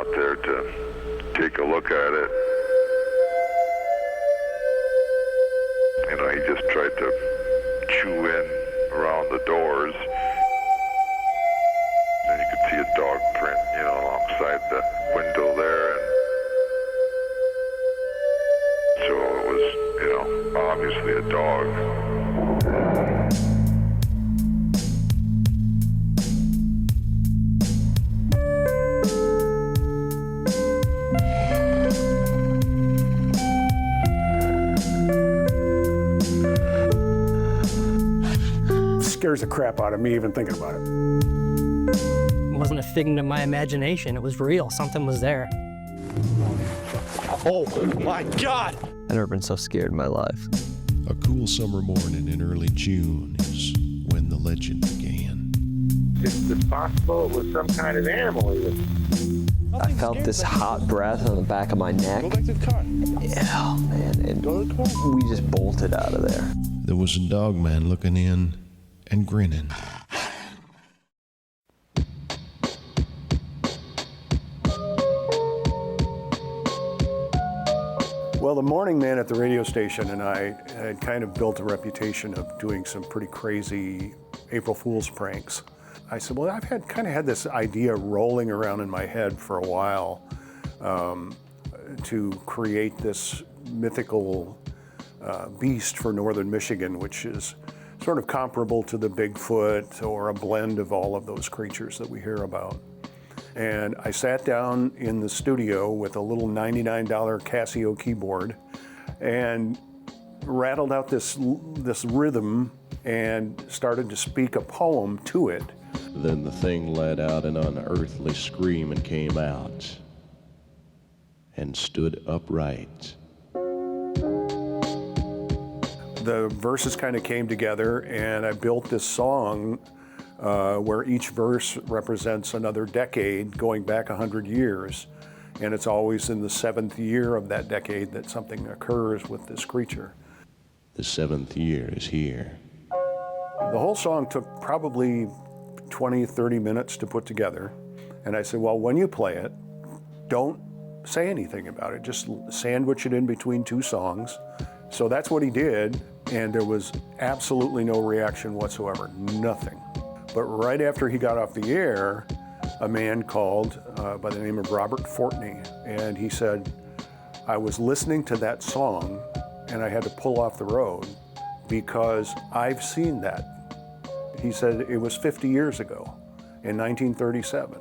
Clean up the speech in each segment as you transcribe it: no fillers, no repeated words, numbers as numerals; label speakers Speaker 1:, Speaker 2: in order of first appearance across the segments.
Speaker 1: out there to take a look at it. You know, he just tried to chew in around the doors. And you could see a dog print, you know, alongside the window there. And so it was, you know, obviously a dog.
Speaker 2: Scares the crap out of me even thinking about it.
Speaker 3: It wasn't a figment of my imagination. It was real. Something was there.
Speaker 4: Oh my God!
Speaker 5: I've never been so scared in my life.
Speaker 6: A cool summer morning in early June is when the legend began.
Speaker 7: It's possible it was some kind of animal.
Speaker 5: I felt this hot breath on the back of my neck.
Speaker 4: Go back to the car.
Speaker 5: Yeah, man, and
Speaker 4: Go to the car.
Speaker 5: we just bolted out of there.
Speaker 6: There was a dogman looking in and grinning.
Speaker 2: Well, the morning man at the radio station and I had kind of built a reputation of doing some pretty crazy April Fool's pranks. I said, well, I've kind of had this idea rolling around in my head for a while to create this mythical beast for northern Michigan, which is sort of comparable to the Bigfoot or a blend of all of those creatures that we hear about. And I sat down in the studio with a little $99 Casio keyboard and rattled out this rhythm and started to speak a poem to it.
Speaker 8: Then the thing let out an unearthly scream and came out and stood upright.
Speaker 2: The verses kind of came together and I built this song where each verse represents another decade going back 100 years. And it's always in the 7th year of that decade that something occurs with this creature.
Speaker 8: The 7th year is here.
Speaker 2: The whole song took probably 20, 30 minutes to put together. And I said, well, when you play it, don't say anything about it. Just sandwich it in between two songs. So that's what he did, and there was absolutely no reaction whatsoever, nothing. But right after he got off the air, a man called by the name of Robert Fortney, and he said, I was listening to that song and I had to pull off the road because I've seen that. He said it was 50 years ago in 1937,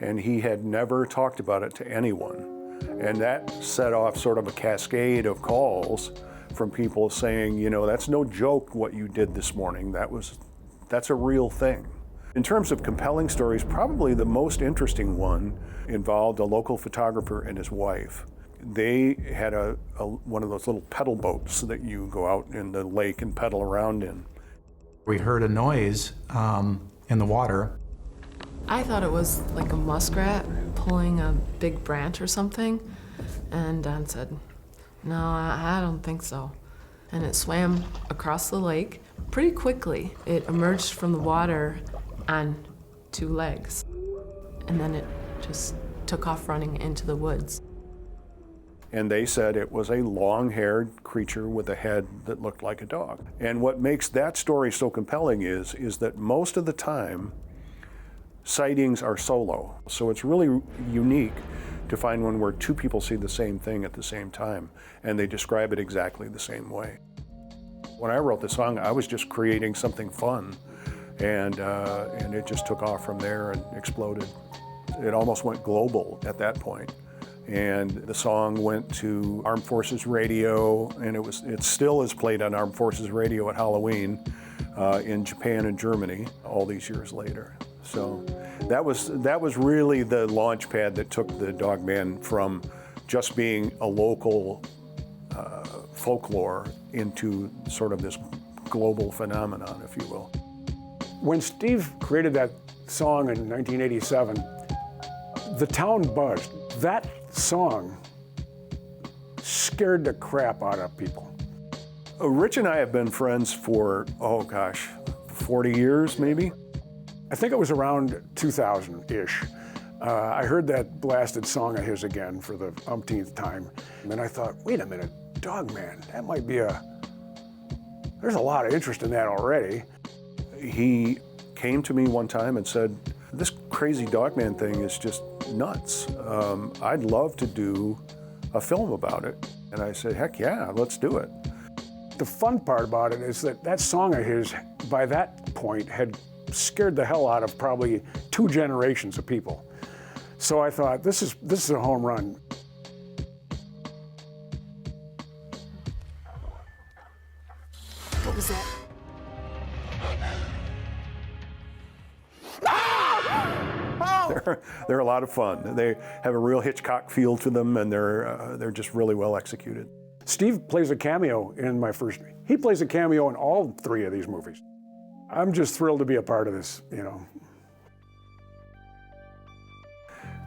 Speaker 2: and he had never talked about it to anyone. And that set off sort of a cascade of calls from people saying, you know, that's no joke what you did this morning. That's a real thing. In terms of compelling stories, probably the most interesting one involved a local photographer and his wife. They had one of those little pedal boats that you go out in the lake and pedal around in.
Speaker 9: We heard a noise in the water.
Speaker 10: I thought it was like a muskrat pulling a big branch or something, and Don said, no, I don't think so. And it swam across the lake pretty quickly. It emerged from the water on 2 legs, and then it just took off running into the woods.
Speaker 2: And they said it was a long-haired creature with a head that looked like a dog. And what makes that story so compelling is that most of the time, sightings are solo. So it's really unique to find one where 2 people see the same thing at the same time, and they describe it exactly the same way. When I wrote the song, I was just creating something fun, and it just took off from there and exploded. It almost went global at that point. And the song went to Armed Forces Radio, and it still is played on Armed Forces Radio at Halloween in Japan and Germany all these years later. So that was really the launch pad that took the Dogman from just being a local folklore into sort of this global phenomenon, if you will.
Speaker 11: When Steve created that song in 1987, the town buzzed. That song scared the crap out of people.
Speaker 2: Rich and I have been friends for, 40 years maybe?
Speaker 11: I think it was around 2000-ish. I heard that blasted song of his again for the umpteenth time. And then I thought, wait a minute, Dogman, that might be there's a lot of interest in that already.
Speaker 2: He came to me one time and said, this crazy Dogman thing is just nuts. I'd love to do a film about it. And I said, heck yeah, let's do it.
Speaker 11: The fun part about it is that song of his, by that point, had scared the hell out of probably 2 generations of people. So I thought, this is a home run.
Speaker 10: What was that?
Speaker 2: They're a lot of fun. They have a real Hitchcock feel to them, and they're just really well executed.
Speaker 11: Steve plays a cameo in my first. He plays a cameo in all 3 of these movies. I'm just thrilled to be a part of this, you know.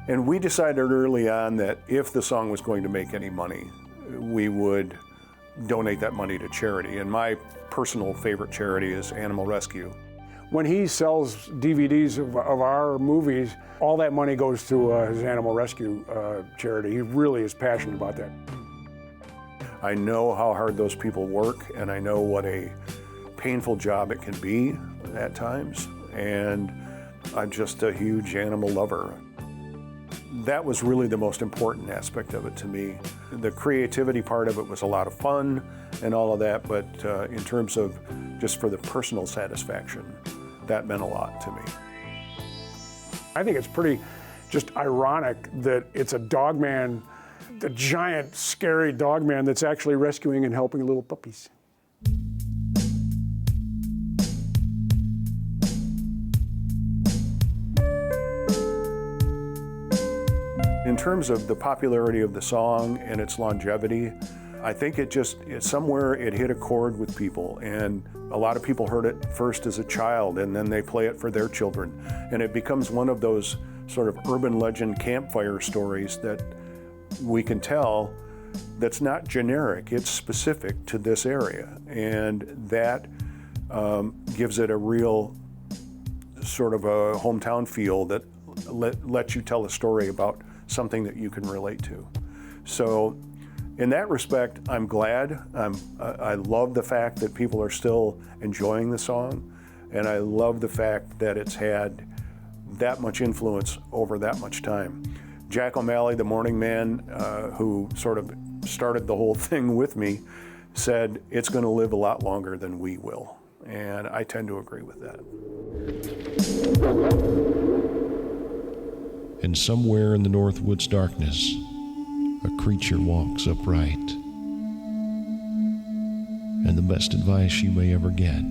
Speaker 2: And we decided early on that if the song was going to make any money, we would donate that money to charity. And my personal favorite charity is Animal Rescue.
Speaker 11: When he sells DVDs of our movies, all that money goes to his Animal Rescue charity. He really is passionate about that.
Speaker 2: I know how hard those people work, and I know what a painful job it can be at times, and I'm just a huge animal lover. That was really the most important aspect of it to me. The creativity part of it was a lot of fun and all of that, but in terms of just for the personal satisfaction, that meant a lot to me.
Speaker 11: I think it's pretty just ironic that it's a dogman, the giant, scary dogman that's actually rescuing and helping little puppies.
Speaker 2: In terms of the popularity of the song and its longevity, I think somewhere it hit a chord with people, and a lot of people heard it first as a child, and then they play it for their children. And it becomes one of those sort of urban legend campfire stories that we can tell that's not generic, it's specific to this area. And that gives it a real sort of a hometown feel that lets you tell a story about something that you can relate to. So in that respect, I'm glad. I love the fact that people are still enjoying the song, and I love the fact that it's had that much influence over that much time. Jack O'Malley, the morning man, who sort of started the whole thing with me, said it's going to live a lot longer than we will, and I tend to agree with that.
Speaker 6: And somewhere in the Northwoods darkness, a creature walks upright. And the best advice you may ever get